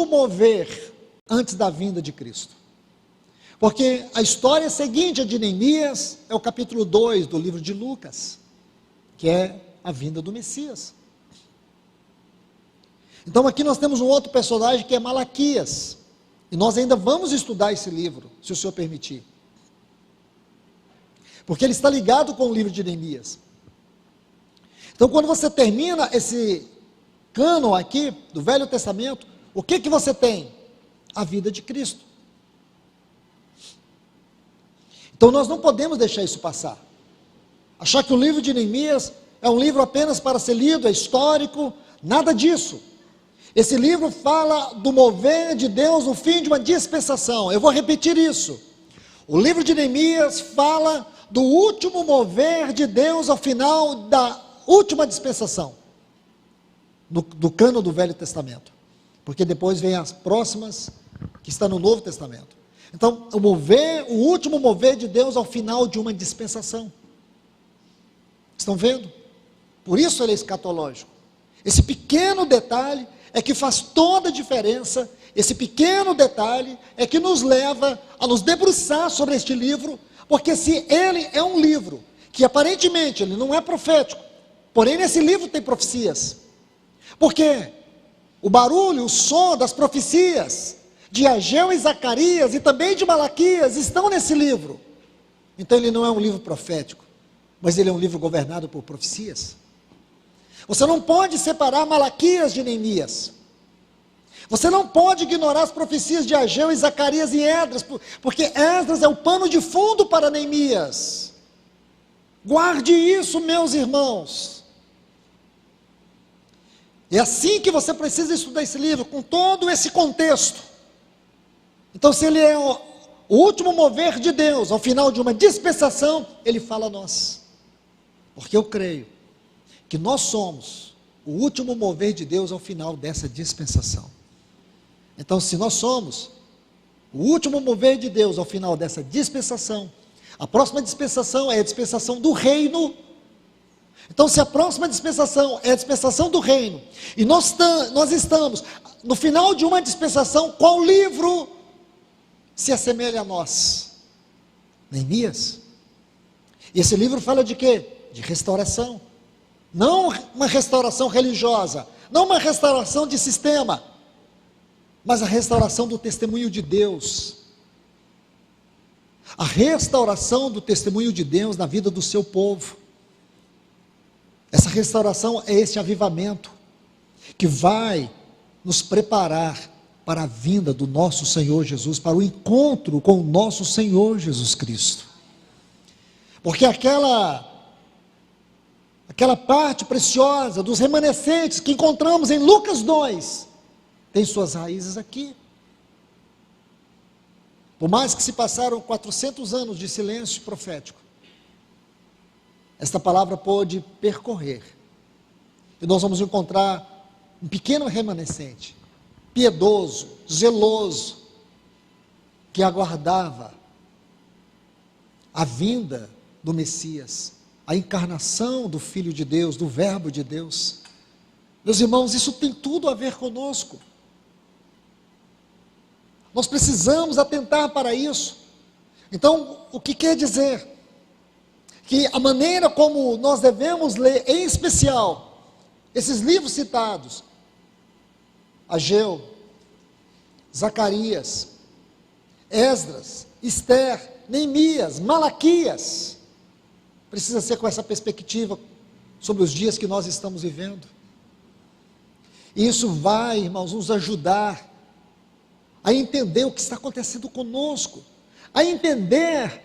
último mover antes da vinda de Cristo. Porque a história seguinte, a de Neemias, é o capítulo 2 do livro de Lucas, que é a vinda do Messias. Então aqui nós temos um outro personagem que é Malaquias, e nós ainda vamos estudar esse livro, se o Senhor permitir. Porque ele está ligado com o livro de Neemias. Então quando você termina esse cânon aqui, do Velho Testamento, o que você tem? A vida de Cristo. Então nós não podemos deixar isso passar. Achar que o livro de Neemias é um livro apenas para ser lido, é histórico, nada disso. Esse livro fala do mover de Deus no fim de uma dispensação. Eu vou repetir isso. O livro de Neemias fala do último mover de Deus ao final da última dispensação, do cânon do Velho Testamento. Porque depois vem as próximas, que está no Novo Testamento. Então, o último mover de Deus ao final de uma dispensação. Estão vendo? Por isso ele é escatológico. Esse pequeno detalhe é que faz toda a diferença. Esse pequeno detalhe é que nos leva a nos debruçar sobre este livro, porque se ele é um livro que aparentemente ele não é profético, porém nesse livro tem profecias. Porque o barulho, o som das profecias de Ageu e Zacarias e também de Malaquias estão nesse livro. Então ele não é um livro profético, mas ele é um livro governado por profecias. Você não pode separar Malaquias de Neemias. Você não pode ignorar as profecias de Ageu e Zacarias e Esdras, porque Esdras é o pano de fundo para Neemias. Guarde isso, meus irmãos. É assim que você precisa estudar esse livro, com todo esse contexto. Então, se ele é o último mover de Deus, ao final de uma dispensação, ele fala a nós. Porque eu creio que nós somos o último mover de Deus ao final dessa dispensação. Então, se nós somos o último mover de Deus ao final dessa dispensação, a próxima dispensação é a dispensação do reino. Então, se a próxima dispensação é a dispensação do reino, e nós estamos no final de uma dispensação, qual livro se assemelha a nós? Neemias. E esse livro fala de quê? De restauração. Não uma restauração religiosa, não uma restauração de sistema, mas a restauração do testemunho de Deus. A restauração do testemunho de Deus na vida do seu povo. Essa restauração é esse avivamento que vai nos preparar para a vinda do nosso Senhor Jesus, para o encontro com o nosso Senhor Jesus Cristo. Porque aquela parte preciosa dos remanescentes que encontramos em Lucas 2, tem suas raízes aqui. Por mais que se passaram 400 anos de silêncio profético, esta palavra pôde percorrer, e nós vamos encontrar um pequeno remanescente, piedoso, zeloso, que aguardava a vinda do Messias, a encarnação do Filho de Deus, do Verbo de Deus. Meus irmãos, isso tem tudo a ver conosco. Nós precisamos atentar para isso. Então, o que quer dizer? Que a maneira como nós devemos ler, em especial, esses livros citados, Ageu, Zacarias, Esdras, Esther, Neemias, Malaquias, precisa ser com essa perspectiva sobre os dias que nós estamos vivendo. E isso vai, irmãos, nos ajudar a entender o que está acontecendo conosco, a entender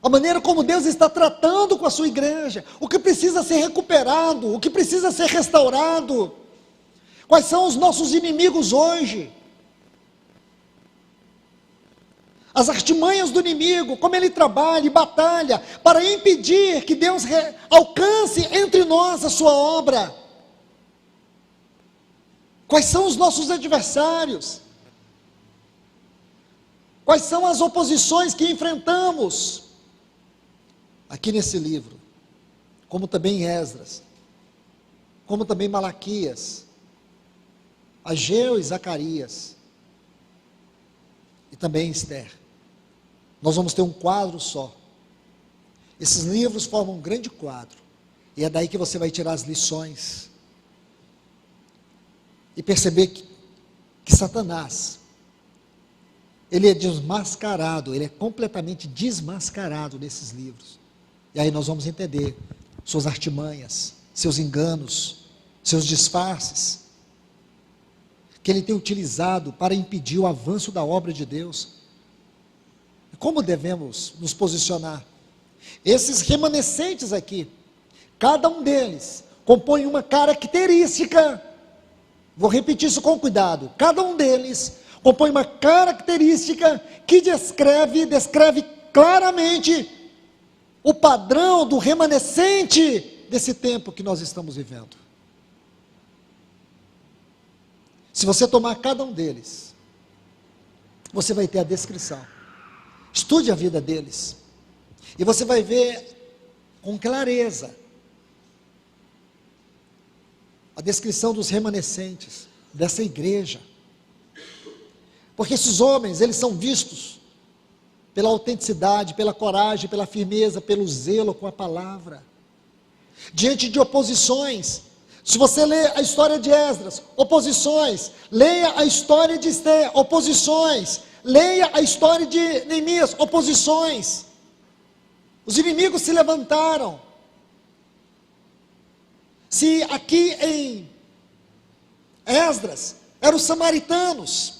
a maneira como Deus está tratando com a sua igreja, o que precisa ser recuperado, o que precisa ser restaurado, quais são os nossos inimigos hoje, as artimanhas do inimigo, como ele trabalha e batalha para impedir que Deus alcance entre nós a sua obra. Quais são os nossos adversários? Quais são as oposições que enfrentamos? Aqui nesse livro, como também Esdras, como também Malaquias, Ageu e Zacarias, e também Esther. Nós vamos ter um quadro só. Esses livros formam um grande quadro, e é daí que você vai tirar as lições, e perceber que Satanás, ele é desmascarado, ele é completamente desmascarado nesses livros. E aí nós vamos entender suas artimanhas, seus enganos, seus disfarces, que ele tem utilizado para impedir o avanço da obra de Deus. Como devemos nos posicionar? Esses remanescentes aqui, cada um deles compõe uma característica. Vou repetir isso com cuidado. Cada um deles compõe uma característica que descreve claramente o padrão do remanescente desse tempo que nós estamos vivendo. Se você tomar cada um deles, você vai ter a descrição. Estude a vida deles, e você vai ver com clareza a descrição dos remanescentes dessa igreja. Porque esses homens, eles são vistos pela autenticidade, pela coragem, pela firmeza, pelo zelo com a palavra. Diante de oposições, se você lê a história de Esdras, oposições, leia a história de Esther, oposições, leia a história de Neemias, oposições. Os inimigos se levantaram. Se aqui em Esdras eram os samaritanos,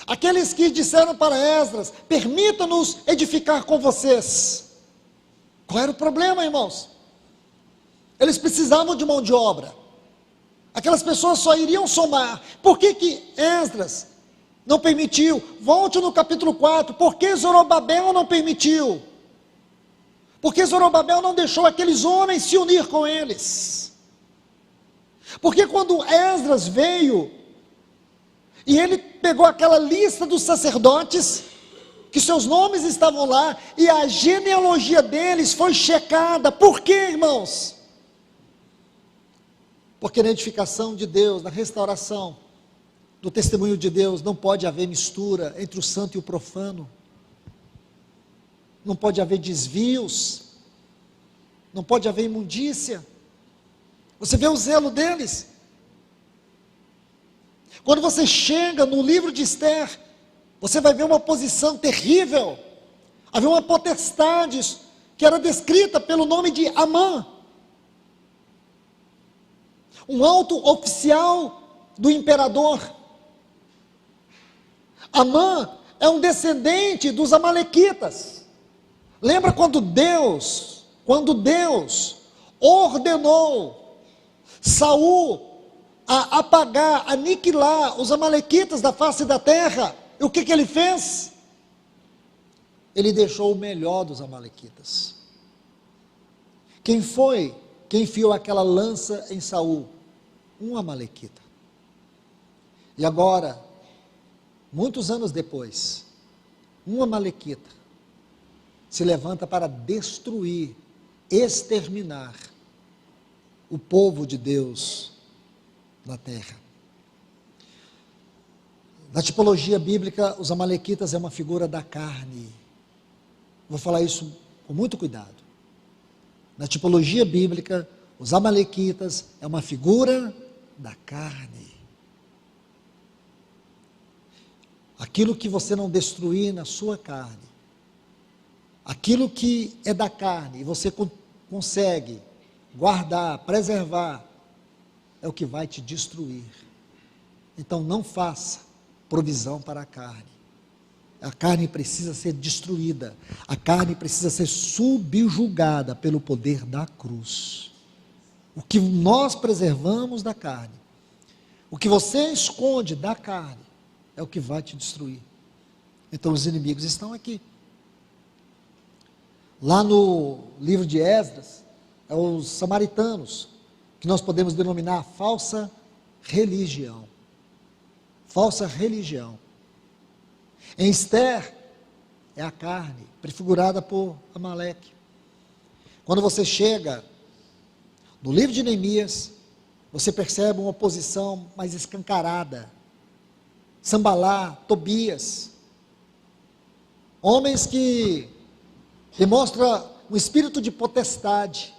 aqueles que disseram para Esdras: permita-nos edificar com vocês. Qual era o problema, irmãos? Eles precisavam de mão de obra. Aquelas pessoas só iriam somar. Por que Esdras não permitiu? Volte no capítulo 4. Por que Zorobabel não permitiu? Porque Zorobabel não deixou aqueles homens se unir com eles? Porque quando Esdras veio, e ele pegou aquela lista dos sacerdotes, que seus nomes estavam lá, e a genealogia deles foi checada. Por quê, irmãos? Porque na edificação de Deus, na restauração do testemunho de Deus, não pode haver mistura entre o santo e o profano. Não pode haver desvios, não pode haver imundícia. Você vê o zelo deles. Quando você chega no livro de Esther, você vai ver uma posição terrível. Havia uma potestade que era descrita pelo nome de Amã, um alto oficial do imperador. Amã é um descendente dos amalequitas. Lembra quando Deus ordenou Saul a apagar, aniquilar os amalequitas da face da terra? E o que ele fez? Ele deixou o melhor dos amalequitas. Quem foi que enfiou aquela lança em Saul? Um amalequita. E agora, muitos anos depois, um amalequita se levanta para destruir, exterminar o povo de Deus na terra. Na tipologia bíblica, os amalequitas é uma figura da carne. Vou falar isso com muito cuidado. Na tipologia bíblica, os amalequitas é uma figura da carne. Aquilo que você não destruir na sua carne, aquilo que é da carne e você consegue guardar, preservar, é o que vai te destruir. Então não faça provisão para a carne. A carne precisa ser destruída, a carne precisa ser subjugada pelo poder da cruz. O que nós preservamos da carne, o que você esconde da carne, é o que vai te destruir. Então os inimigos estão aqui. Lá no livro de Esdras, é os samaritanos, que nós podemos denominar falsa religião. Falsa religião. Em Esther, é a carne, prefigurada por Amaleque. Quando você chega no livro de Neemias, você percebe uma oposição mais escancarada Sambalá, Tobias, homens que demonstram um espírito de potestade,